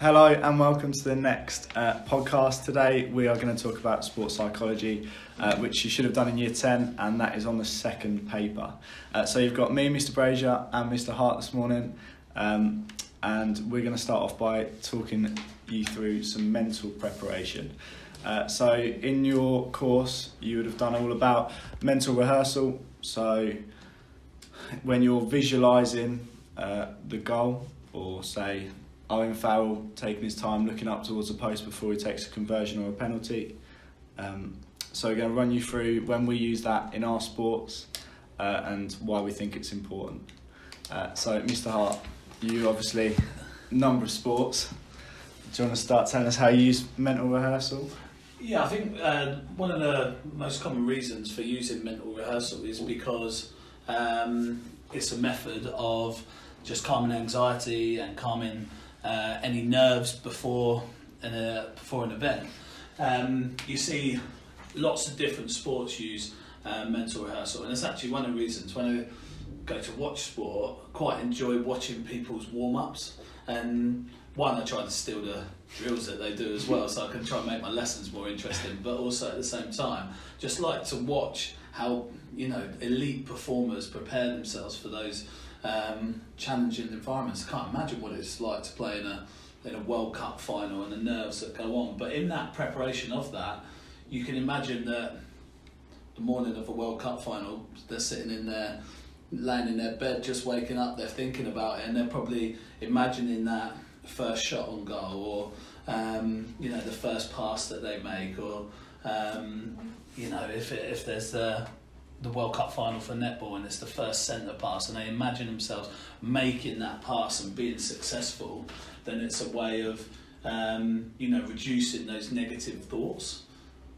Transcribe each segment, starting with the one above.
Hello and welcome to the next podcast. Today we are going to talk about sports psychology, which you should have done in year 10, and that is on the second paper. So you've got me, Mr Brasier and Mr Hart this morning, and we're going to start off by talking you through some mental preparation. So in your course you would have done all about mental rehearsal, so when you're visualising the goal, or say Owen Farrell taking his time looking up towards the post before he takes a conversion or a penalty. So we're going to run you through when we use that in our sports and why we think it's important. So Mr Hart, you obviously number of sports. Do you want to start telling us how you use mental rehearsal? Yeah, I think one of the most common reasons for using mental rehearsal is because it's a method of just calming anxiety and calming any nerves before an event. You see lots of different sports use mental rehearsal, and it's actually one of the reasons when I go to watch sport, I quite enjoy watching people's warm-ups. And one, I try to steal the drills that they do as well, so I can try and make my lessons more interesting, but also at the same time just like to watch how elite performers prepare themselves for those challenging environments. I can't imagine what it's like to play in a World Cup final and the nerves that go on. But in that preparation of that, you can imagine that the morning of a World Cup final, they're sitting in there, laying in their bed, just waking up, they're thinking about it, and they're probably imagining that first shot on goal, or the first pass that they make, or if there's the World Cup final for netball and it's the first centre pass and they imagine themselves making that pass and being successful, then it's a way of reducing those negative thoughts,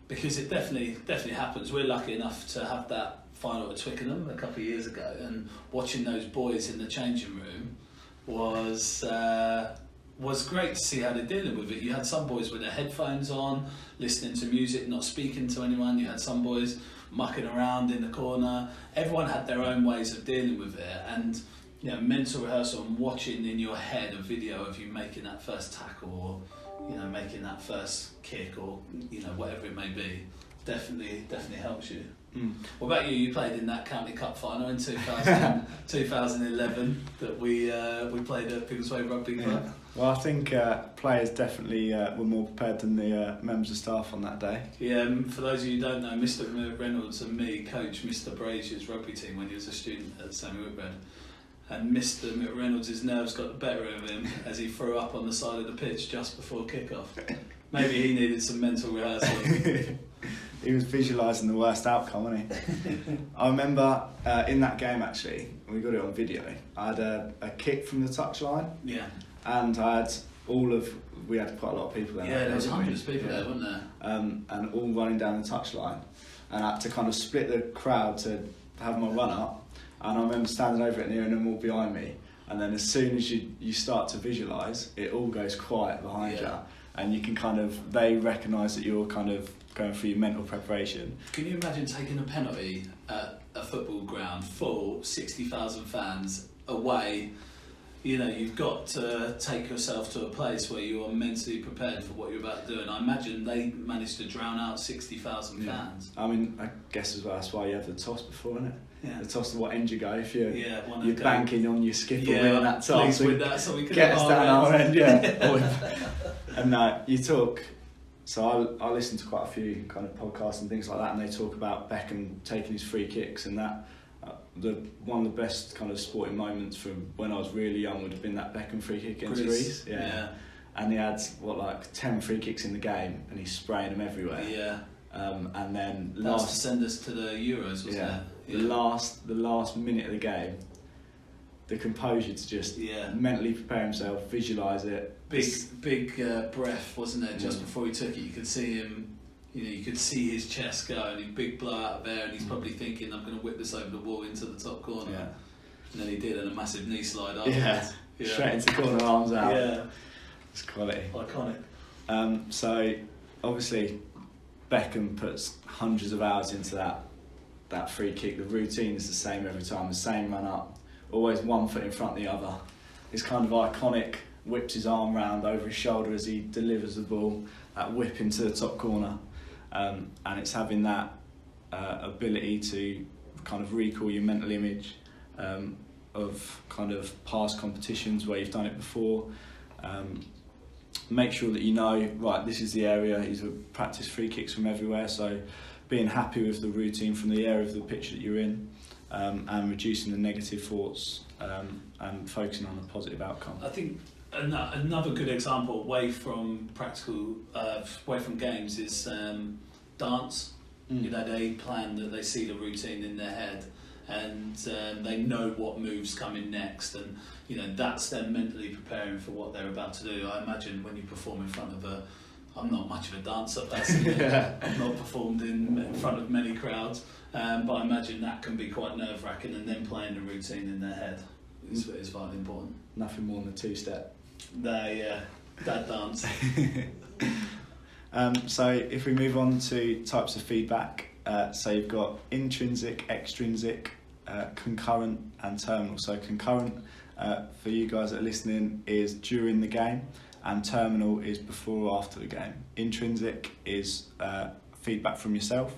because it definitely happens. We're lucky enough to have that final at Twickenham a couple of years ago, and watching those boys in the changing room was great to see how they're dealing with it. You had some boys with their headphones on, listening to music, not speaking to anyone. You had some boys mucking around in the corner. Everyone had their own ways of dealing with it, and mental rehearsal and watching in your head a video of you making that first tackle, or making that first kick, or whatever it may be, definitely helps you. What about you? You played in that County Cup final in 2011 that we played at Biggleswade Rugby Club. Yeah. Well, I think players definitely were more prepared than the members of staff on that day. Yeah, for those of you who don't know, Mr Reynolds and me coached Mr Brasier's rugby team when he was a student at Samuel Whitbread. And Mr Reynolds' nerves got the better of him as he threw up on the side of the pitch just before kick-off. Maybe he needed some mental rehearsal. He was visualising the worst outcome, wasn't he? I remember in that game, actually, we got it on video, I had a kick from the touchline. Yeah. And we had quite a lot of people there. Yeah, there was hundreds of people there, wasn't there? And all running down the touchline. And I had to kind of split the crowd to have my run up. And I remember standing over it and hearing them all behind me. And then as soon as you start to visualise, it all goes quiet behind you. And you can they recognise that you're kind of going through your mental preparation. Can you imagine taking a penalty at a football ground full, 60,000 fans away? You've got to take yourself to a place where you are mentally prepared for what you're about to do, and I imagine they managed to drown out 60,000 fans. I mean, I guess as well, that's why you have the toss before, isn't it? Yeah. The toss of what end you go if you're banking banking on your skipper winning that toss. With that, so we can get us down our end, And you talk. So I listen to quite a few kind of podcasts and things like that, and they talk about Beckham taking his free kicks, and that one of the best kind of sporting moments from when I was really young would have been that Beckham free kick against Greece. Yeah. And he had 10 free kicks in the game, and he's spraying them everywhere. Yeah. And then to send us to the Euros, wasn't it? Yeah. The last minute of the game, the composure to just mentally prepare himself, visualise it. Big breath, wasn't it? Just before he took it, you could see him. You could see his chest go, and a big blow out of air, and he's probably thinking, "I'm going to whip this over the wall into the top corner." Yeah. And then he did, and a massive knee slide afterwards. Yeah. Straight into the corner, arms out. Yeah. It's quality. Iconic. So obviously, Beckham puts hundreds of hours into that free kick. The routine is the same every time, the same run up, always one foot in front of the other. It's kind of iconic whips his arm round over his shoulder as he delivers the ball, that whip into the top corner, and it's having that ability to kind of recall your mental image of kind of past competitions where you've done it before. Make sure that you know, right, this is the area. He's practice free kicks from everywhere, so being happy with the routine from the area of the pitch that you're in, and reducing the negative thoughts, and focusing on the positive outcome. I think another good example away from practical, away from games is dance. You know, they plan that they see the routine in their head, and they know what moves coming next, and you know that's them mentally preparing for what they're about to do. I imagine when you perform in front of I'm not much of a dancer personally. I've not performed in front of many crowds, but I imagine that can be quite nerve-wracking, and then playing the routine in their head is vitally important. Nothing more than a two-step. That dance. So if we move on to types of feedback, so you've got intrinsic, extrinsic, concurrent and terminal. So concurrent, for you guys that are listening, is during the game, and terminal is before or after the game. Intrinsic is feedback from yourself,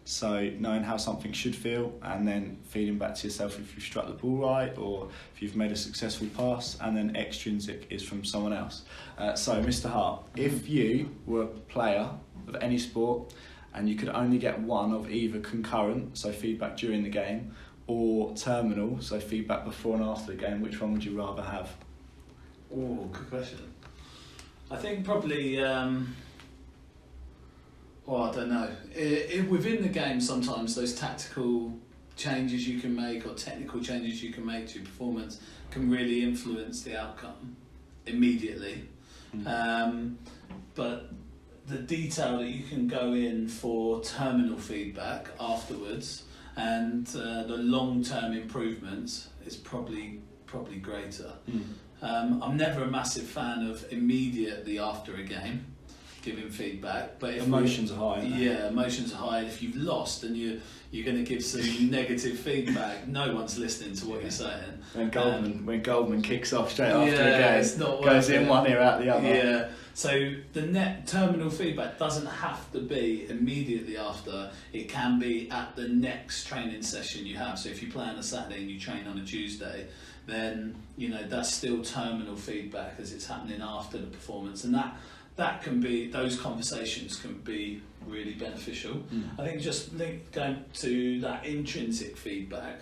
so knowing how something should feel and then feeding back to yourself if you've struck the ball right or if you've made a successful pass. And then extrinsic is from someone else. So Mr Hart, if you were a player of any sport and you could only get one of either concurrent, so feedback during the game, or terminal, so feedback before and after the game, which one would you rather have? Oh, good question. I think probably, I don't know. Within the game, sometimes those tactical changes you can make or technical changes you can make to your performance can really influence the outcome immediately. But the detail that you can go in for terminal feedback afterwards and the long-term improvements is probably greater. I'm never a massive fan of immediately after a game giving feedback, but if emotions are high. Yeah, emotions are high. If you've lost and you're going to give some negative feedback, no one's listening to what you're saying. When Goldman kicks off straight after a game, it's not goes in one ear out the other. Yeah. So the net terminal feedback doesn't have to be immediately after. It can be at the next training session you have. So if you play on a Saturday and you train on a Tuesday, then you know that's still terminal feedback as it's happening after the performance, and that can be, those conversations can be really beneficial. I think just going to that intrinsic feedback,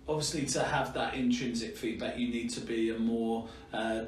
obviously to have that intrinsic feedback you need to be a more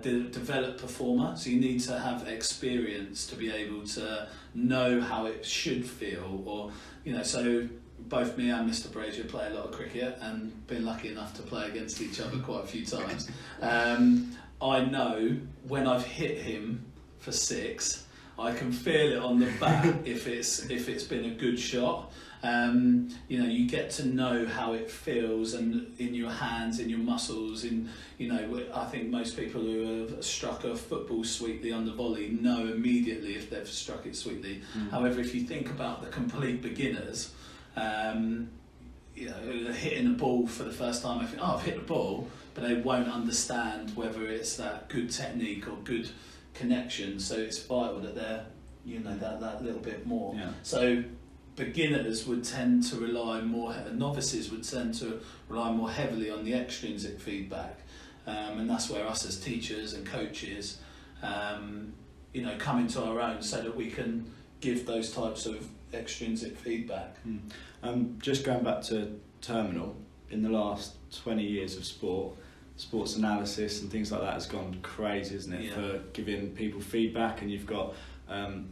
developed performer, so you need to have experience to be able to know how it should feel, or you know, so both me and Mr Brasier play a lot of cricket and been lucky enough to play against each other quite a few times. I know when I've hit him for six, I can feel it on the bat if it's been a good shot. You know, you get to know how it feels, and in your hands, in your muscles, I think most people who have struck a football sweetly on the volley know immediately if they've struck it sweetly. However, if you think about the complete beginners, hitting a ball for the first time, I think, I've hit the ball, but they won't understand whether it's that good technique or good connection. So it's vital that they're, that little bit more. Yeah. So beginners would tend to rely more, novices would tend to rely more heavily on the extrinsic feedback, and that's where us as teachers and coaches, come into our own so that we can give those types of extrinsic feedback. Just going back to terminal, in the last 20 years of sports analysis and things like that has gone crazy, isn't it? Yeah. For giving people feedback, and you've got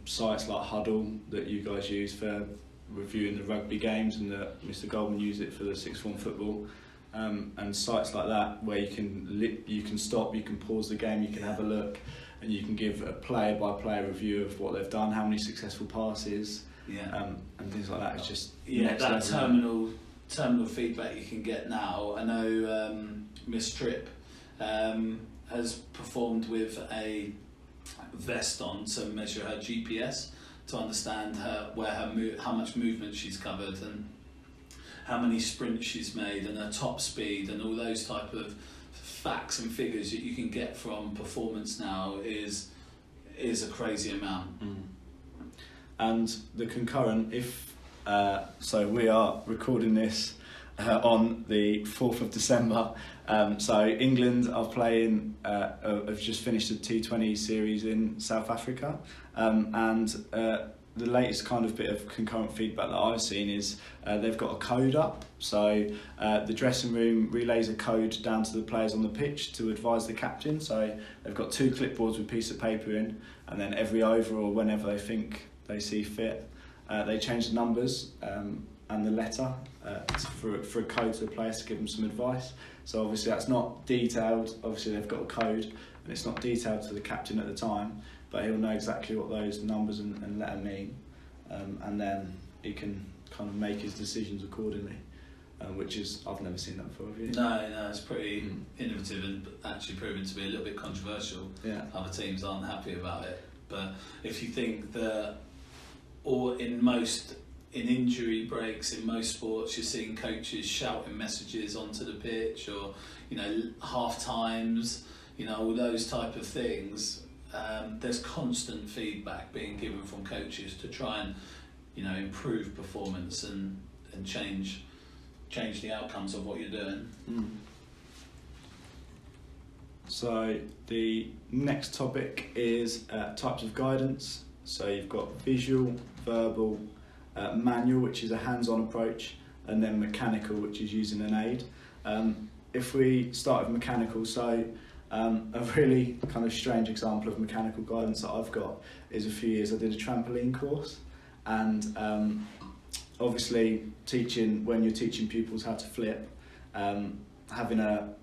sites like Huddle that you guys use for reviewing the rugby games, and that Mr Goldman used it for the sixth form football, and sites like that where you can stop, you can pause the game, you can have a look, and you can give a player by player review of what they've done, how many successful passes, and things like that. It's just that terminal feedback you can get now. I know Miss Tripp has performed with a vest on to measure her GPS, to understand how much movement she's covered and how many sprints she's made and her top speed and all those type of facts and figures that you can get from performance now is a crazy amount. And the concurrent, so we are recording this on the 4th of December. So England are playing, have just finished the T20 series in South Africa, and the latest kind of bit of concurrent feedback that I've seen is they've got a code up. So the dressing room relays a code down to the players on the pitch to advise the captain. So they've got 2 clipboards with a piece of paper in, and then every over or whenever they think they see fit, they change the numbers and the letter for a code to the players to give them some advice. So obviously that's not detailed. Obviously they've got a code, and it's not detailed to the captain at the time, but he'll know exactly what those numbers and letter mean, and then he can kind of make his decisions accordingly, which is, I've never seen that before, have you? No, it's pretty innovative and actually proven to be a little bit controversial. Yeah. Other teams aren't happy about it, but if you think that, or in injury breaks in most sports, you're seeing coaches shouting messages onto the pitch, or half times, all those type of things. There's constant feedback being given from coaches to try and improve performance and change the outcomes of what you're doing. So the next topic is types of guidance. So you've got visual, verbal, manual, which is a hands-on approach, and then mechanical, which is using an aid. If we start with mechanical, so a really kind of strange example of mechanical guidance that I've got is a few years I did a trampoline course, and obviously when you're teaching pupils how to flip, having a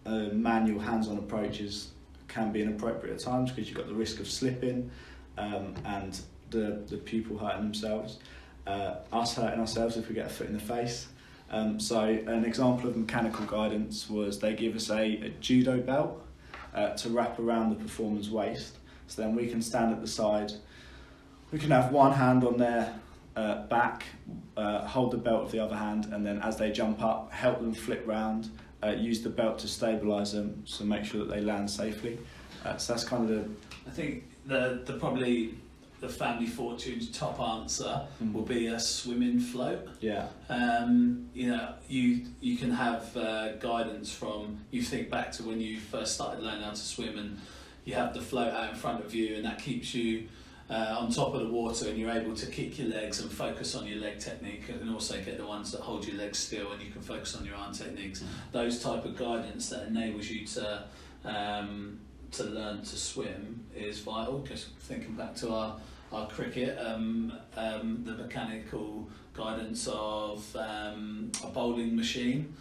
manual hands-on approach can be inappropriate at times because you've got the risk of slipping and the pupil hurting themselves, us hurting ourselves if we get a foot in the face. So an example of mechanical guidance was they give us a judo belt to wrap around the performer's waist, so then we can stand at the side, we can have one hand on their back, hold the belt with the other hand, and then as they jump up, help them flip round, use the belt to stabilise them, so make sure that they land safely. So that's kind of I think the probably the family fortune's top answer will be a swimming float. Yeah. You can have guidance from, you think back to when you first started learning how to swim, and you have the float out in front of you, and that keeps you on top of the water, and you're able to kick your legs and focus on your leg technique, and also get the ones that hold your legs still, and you can focus on your arm techniques. Those type of guidance that enables you to learn to swim is vital. Just thinking back to our cricket, the mechanical guidance of a bowling machine,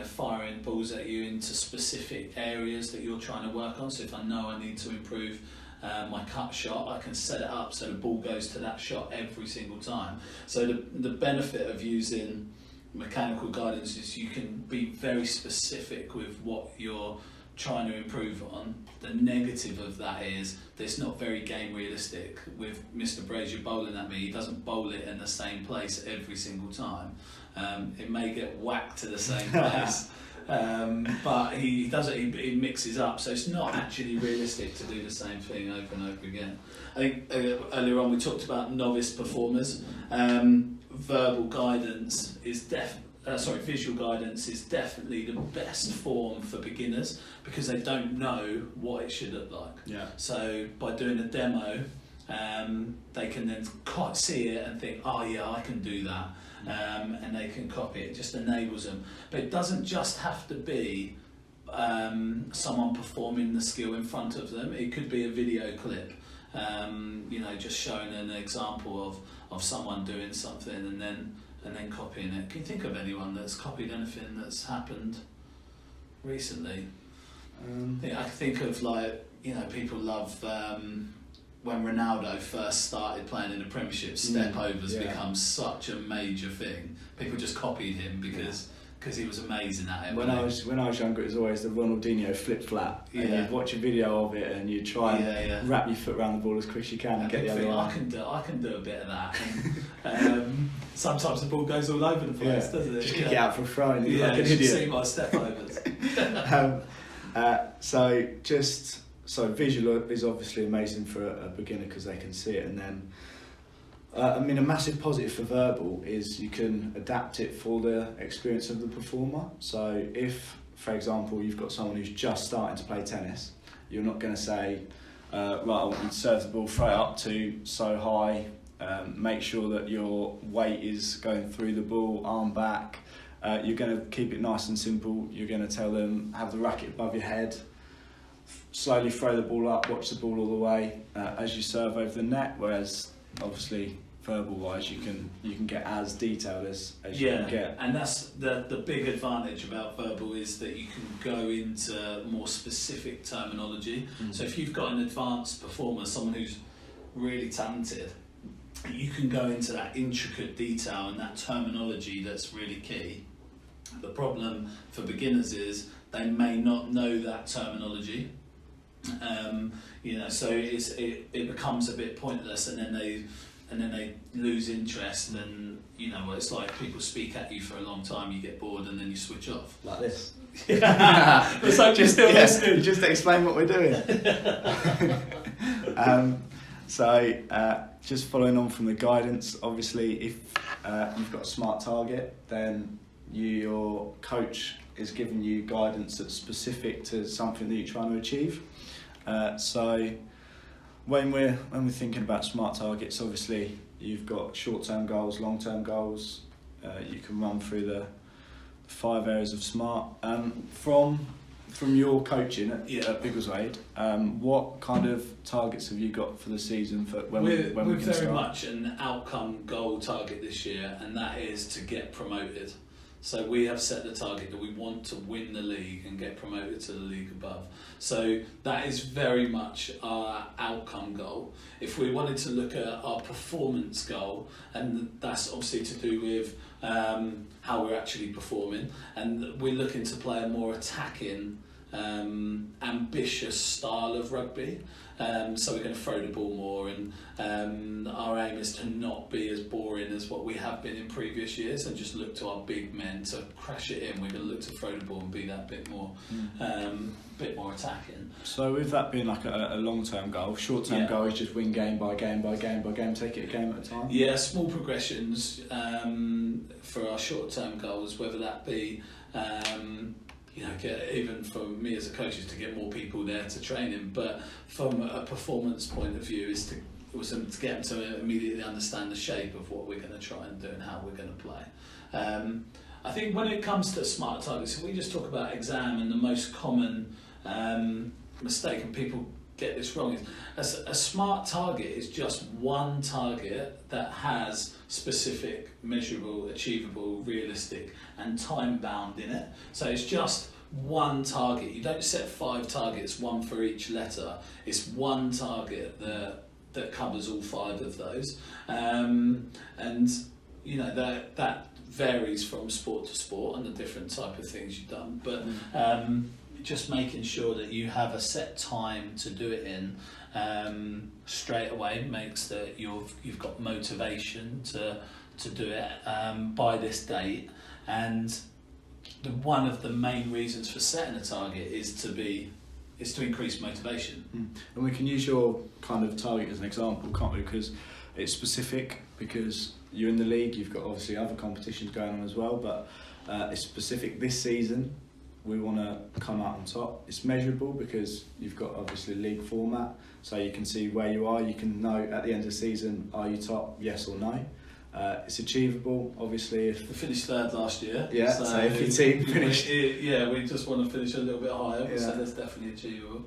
firing balls at you into specific areas that you're trying to work on. So if I know I need to improve my cut shot, I can set it up so the ball goes to that shot every single time. So the benefit of using mechanical guidance is you can be very specific with what you're trying to improve on. The negative of that is that it's not very game realistic. With Mr Brasier bowling at me, he doesn't bowl it in the same place every single time. It may get whacked to the same place, but he does it. He mixes up, so it's not actually realistic to do the same thing over and over again. I think earlier on we talked about novice performers. Verbal guidance is visual guidance is definitely the best form for beginners because they don't know what it should look like. Yeah. So by doing a demo, they can then see it and think, oh yeah, I can do that, and they can copy it. It just enables them. But it doesn't just have to be someone performing the skill in front of them. It could be a video clip, just showing an example of someone doing something and then copying it. Can you think of anyone that's copied anything that's happened recently? I think of people love when Ronaldo first started playing in the Premiership, step overs become such a major thing. People just copied him because he was amazing at it. When I was younger, it was always the Ronaldinho flip flat. And you'd watch a video of it and you'd try and wrap your foot around the ball as quick as you can and get the other one. I can do a bit of that. And, sometimes the ball goes all over the place, doesn't it? Just kick it out for a throw and you're like an idiot. idiot. See my step overs. So visual is obviously amazing for a beginner because they can see it, and then a massive positive for verbal is you can adapt it for the experience of the performer. So if, for example, you've got someone who's just starting to play tennis, you're not going to say, right, I want you to serve the ball, throw it up to so high, make sure that your weight is going through the ball, arm back. You're going to keep it nice and simple. You're going to tell them, have the racket above your head, slowly throw the ball up, watch the ball all the way as you serve over the net, whereas obviously verbal wise you can get as detailed as you can get. And that's the big advantage about verbal, is that you can go into more specific terminology. So if you've got an advanced performer, someone who's really talented, you can go into that intricate detail and that terminology that's really key. The problem for beginners is they may not know that terminology, so it becomes a bit pointless, and then they lose interest, and it's like people speak at you for a long time, you get bored, and then you switch off. Like this. It's like just still listening. Just explain what we're doing. Just following on from the guidance, obviously if you've got a smart target, then your coach is giving you guidance that's specific to something that you're trying to achieve. So when we're thinking about smart targets, obviously you've got short-term goals, long-term goals. You can run through the 5 areas of SMART. From your coaching at Biggleswade, what kind of targets have you got for the season for when we can start? We're very much an outcome goal target this year, and that is to get promoted. So we have set the target that we want to win the league and get promoted to the league above. So that is very much our outcome goal. If we wanted to look at our performance goal, and that's obviously to do with how we're actually performing, and we're looking to play a more attacking, ambitious style of rugby. So we're going to throw the ball more, and our aim is to not be as boring as what we have been in previous years, and just look to our big men to crash it in. We're going to look to throw the ball and be that bit more attacking. So with that being like a long-term goal, short-term goal is just win game by game by game by game, take it a game at a time? Yeah, small progressions for our short-term goals, whether that be even for me as a coach, is to get more people there to training, but from a performance point of view is to get them to immediately understand the shape of what we're going to try and do and how we're going to play. I think when it comes to smart targets, if we just talk about exam, and the most common mistake, and people get this wrong, is a smart target is just one target that has specific, measurable, achievable, realistic and time bound in it. So it's just one target. You don't set 5 targets, one for each letter. It's one target that covers all 5 of those, and that varies from sport to sport and the different type of things you've done, but just making sure that you have a set time to do it in straight away makes that you've got motivation to do it by this date. And one of the main reasons for setting a target is to increase motivation. And we can use your kind of target as an example, can't we? Because it's specific, because you're in the league, you've got obviously other competitions going on as well, but it's specific this season. We want to come out on top. It's measurable because you've got obviously league format, so you can see where you are. You can know at the end of the season, are you top, yes or no. It's achievable, obviously. If we finished 3rd last year, so if your team finished, we just want to finish a little bit higher. So that's definitely achievable.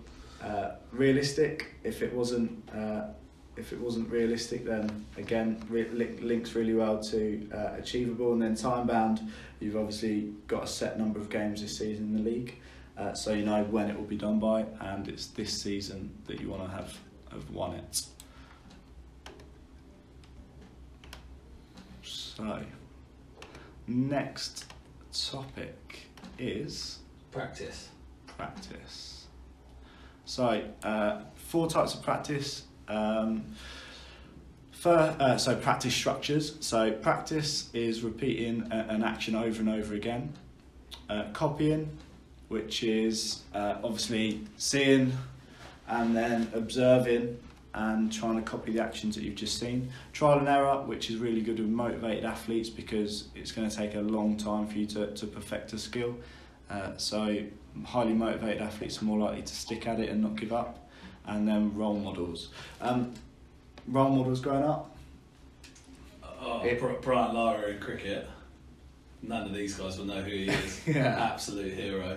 Realistic. If it wasn't realistic, then again links really well to achievable. And then time bound, you've obviously got a set number of games this season in the league, so you know when it will be done by, and it's this season that you want to have won it. So next topic is practice. So 4 types of practice. So practice structures. So practice is repeating an action over and over again. Copying, which is obviously seeing and then observing and trying to copy the actions that you've just seen. Trial and error, which is really good with motivated athletes because it's going to take a long time for you to perfect a skill. So highly motivated athletes are more likely to stick at it and not give up. And then role models. Role models growing up? Brian Lara in cricket. None of these guys will know who he is. Yeah. Absolute hero.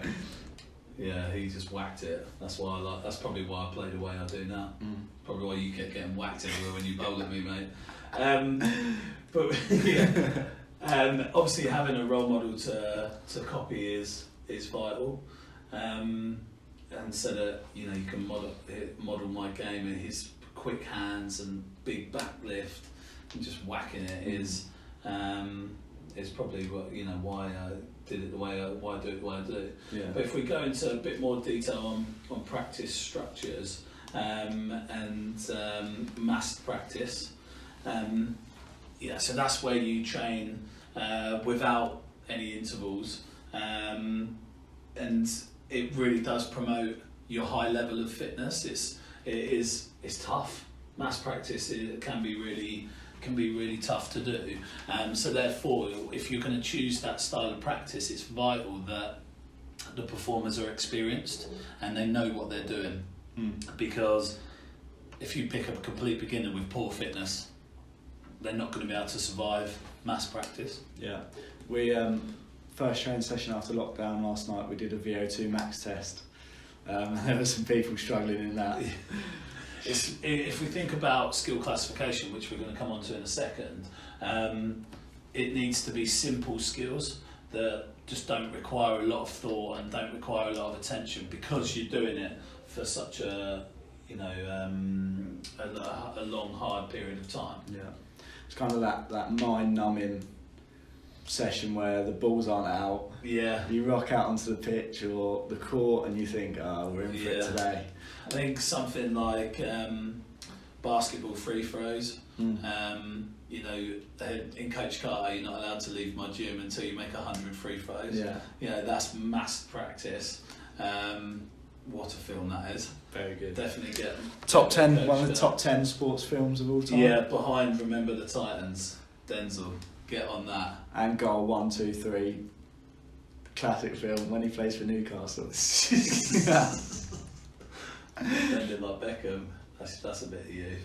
Yeah, he just whacked it. That's why that's probably why I play the way I do now. Probably why you kept getting whacked everywhere when you bowl at me, mate. But yeah, obviously having a role model to copy is vital. And so that you can model my game, and his quick hands and big back lift and just whacking it is probably what why I did it the way I do it the way I do. Yeah. But if we go into a bit more detail on practice structures and massed practice, so that's where you train without any intervals, and it really does promote your high level of fitness. It's tough. Mass practice can be really tough to do. So therefore, if you're going to choose that style of practice, it's vital that the performers are experienced and they know what they're doing. Because if you pick up a complete beginner with poor fitness, they're not going to be able to survive mass practice. Yeah. We first training session after lockdown last night, we did a VO2 max test. There were some people struggling in that. If we think about skill classification, which we're going to come on to in a second, it needs to be simple skills that just don't require a lot of thought and don't require a lot of attention, because you're doing it for such a long, hard period of time. Yeah, it's kind of that mind-numbing session where the balls aren't out. Yeah. You rock out onto the pitch or the court and you think, we're in for it today. I think something like basketball free throws. In Coach Carter, you're not allowed to leave my gym until you make 100 free throws. Yeah. That's mass practice. What a film that is. Very good. Definitely get top 10, one of the top 10 sports films of all time. Yeah, behind Remember the Titans, Denzel. Get on that. And Goal 1, 2, 3. Classic film when he plays for Newcastle. Bending like Beckham. That's a bit of you.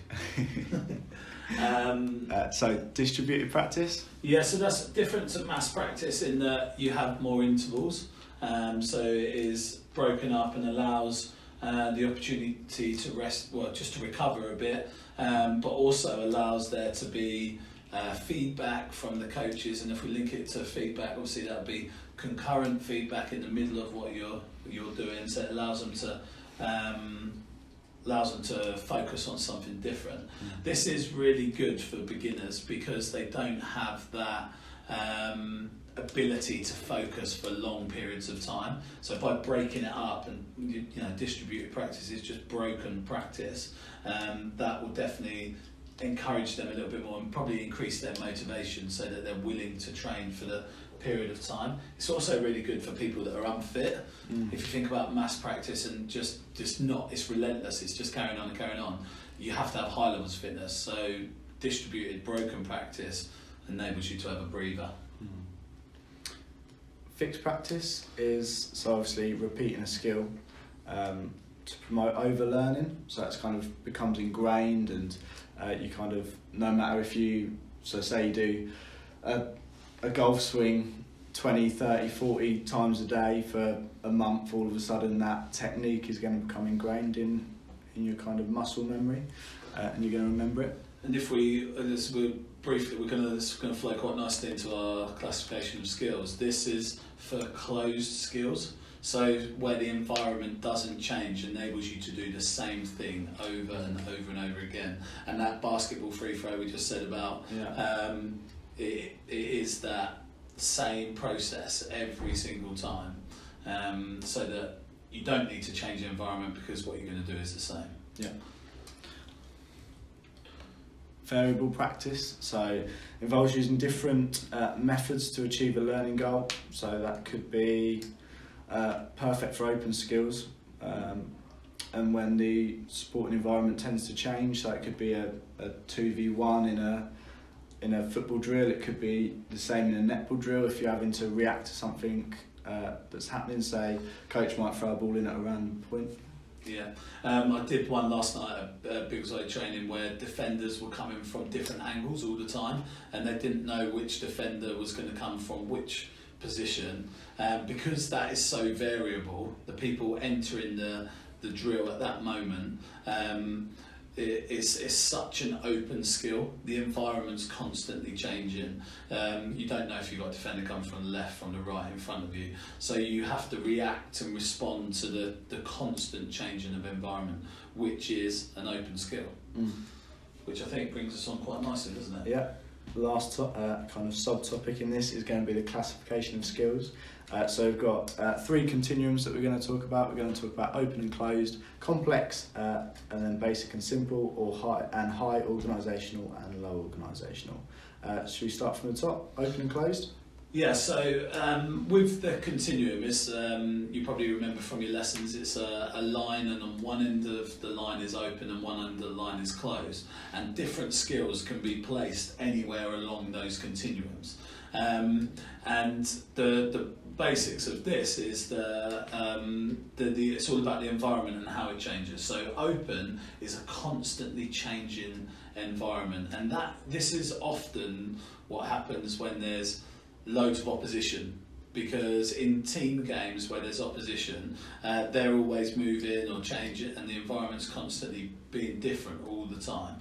So distributed practice? Yeah, so that's different to mass practice in that you have more intervals. So it is broken up and allows the opportunity to rest, just to recover a bit, but also allows there to be feedback from the coaches. And if we link it to feedback, obviously that would be concurrent feedback in the middle of what you're doing. So it allows them to focus on something different. This is really good for beginners because they don't have that ability to focus for long periods of time. So by breaking it up and distributed practice is just broken practice, that will definitely encourage them a little bit more and probably increase their motivation so that they're willing to train for the period of time. It's also really good for people that are unfit. If you think about mass practice and just not, it's relentless, it's just carrying on and carrying on. You have to have high levels of fitness. So distributed, broken practice enables you to have a breather. Fixed practice is so obviously repeating a skill to promote overlearning. So that's kind of becomes ingrained, and you kind of, no matter if you, so say you do a golf swing 20, 30, 40 times a day for a month, all of a sudden that technique is going to become ingrained in your kind of muscle memory, and you're going to remember it. And if we're going to flow quite nicely into our classification of skills. This is for closed skills, so where the environment doesn't change, enables you to do the same thing over and over and over again. And that basketball free throw we just said about, it is that same process every single time, so that you don't need to change the environment because what you're going to do is the same. Yeah. Variable practice, so involves using different methods to achieve a learning goal. So that could be perfect for open skills. And when the sporting environment tends to change, so it could be a 2v1 in a football drill, it could be the same in a netball drill if you're having to react to something that's happening. Say, coach might throw a ball in at a random point. Yeah, I did one last night at Big Side training where defenders were coming from different angles all the time, and they didn't know which defender was going to come from which position. Because that is so variable, the people entering the drill at that moment, it's such an open skill. The environment's constantly changing. You don't know if you've got a defender coming from the left, from the right, in front of you. So you have to react and respond to the constant changing of environment, which is an open skill. Which I think brings us on quite nicely, doesn't it? Yeah. Last kind of subtopic in this is going to be the classification of skills. So we've got 3 continuums that we're going to talk about. We're going to talk about open and closed, complex, and then basic and simple, or high organisational and low organisational. Should we start from the top, open and closed? Yeah, so with the continuum, it's, you probably remember from your lessons, it's a line, and on one end of the line is open and one end of the line is closed, and different skills can be placed anywhere along those continuums. And the basics of this is it's all about the environment and how it changes. So open is a constantly changing environment, and this is often what happens when there's loads of opposition, because in team games where there's opposition, they're always moving or changing, and the environment's constantly being different all the time.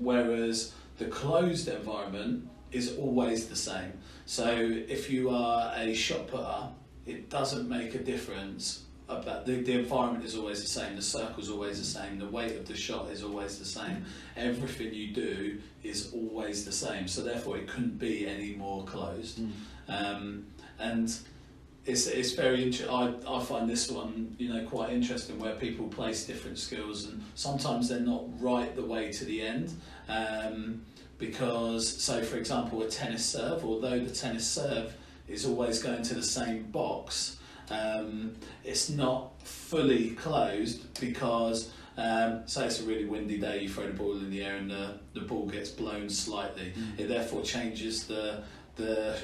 Whereas the closed environment is always the same. So if you are a shot putter, it doesn't make a difference about the environment is always the same, the circle's always the same, the weight of the shot is always the same, everything you do is always the same, so therefore it couldn't be any more closed. And it's very interesting. I find this one, quite interesting, where people place different skills, and sometimes they're not right the way to the end, because, so for example, a tennis serve, although the tennis serve is always going to the same box, it's not fully closed, because say it's a really windy day, you throw the ball in the air and the ball gets blown slightly. It therefore changes the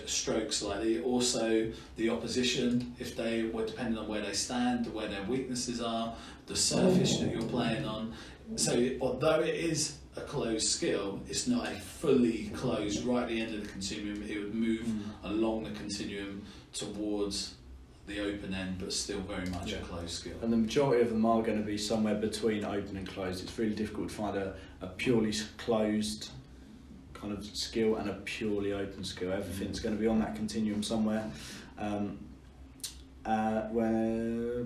stroke slightly. Also the opposition, if they were depending on where they stand, where their weaknesses are, the surface that you're playing on. So although it is a closed skill, it's not a fully closed right at the end of the continuum. It would move along the continuum towards the open end, but still very much a closed skill. And the majority of them are going to be somewhere between open and closed. It's really difficult to find a purely closed kind of skill and a purely open skill. Everything's going to be on that continuum somewhere. Where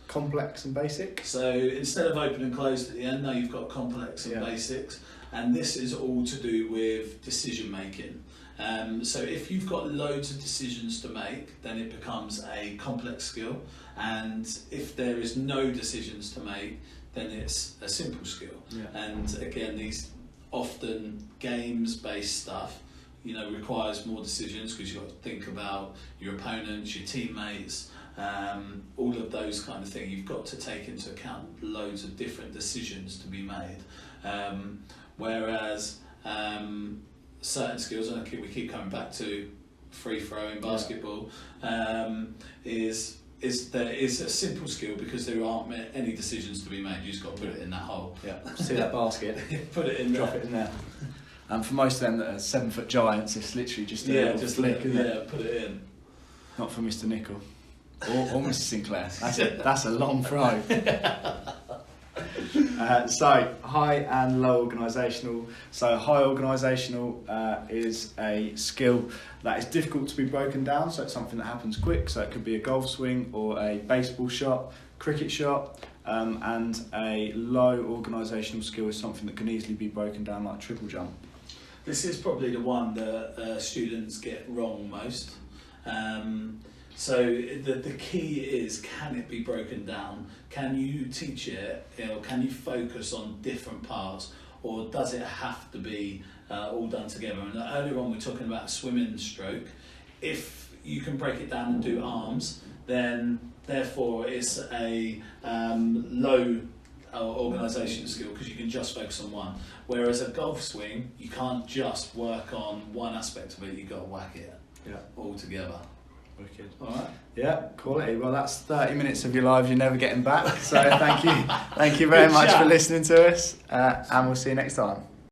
complex and basic. So instead of open and closed at the end, now you've got complex and basics, and this is all to do with decision making. So if you've got loads of decisions to make, then it becomes a complex skill, and if there is no decisions to make, then it's a simple skill. And again, these often games-based stuff, requires more decisions, because you've got to think about your opponents, your teammates, all of those kind of things. You've got to take into account loads of different decisions to be made. Whereas certain skills, and we keep coming back to free throwing basketball, is a simple skill, because there aren't any decisions to be made. You just got to put it in that hole. See that basket, put it in, drop it in there. And for most of them that are 7-foot giants, it's literally just a flick, isn't it? Put it in. Not for Mr Nicol or Mr Sinclair. That's a long throw. So high and low organisational. So high organisational is a skill that is difficult to be broken down. So it's something that happens quick. So it could be a golf swing or a baseball shot, cricket shot. And a low organisational skill is something that can easily be broken down, like triple jump. This is probably the one that students get wrong most. So the key is, can it be broken down? Can you teach it? Can you focus on different parts, or does it have to be all done together? And earlier on we were talking about swimming stroke. If you can break it down and do arms, then therefore it's a low organisation skill because you can just focus on one. Whereas a golf swing, you can't just work on one aspect of it, you've got to whack it all together. Wicked. Alright. Yeah, quality. Well, that's 30 minutes of your lives you're never getting back. So thank you very Good much chat. for listening to us, and we'll see you next time.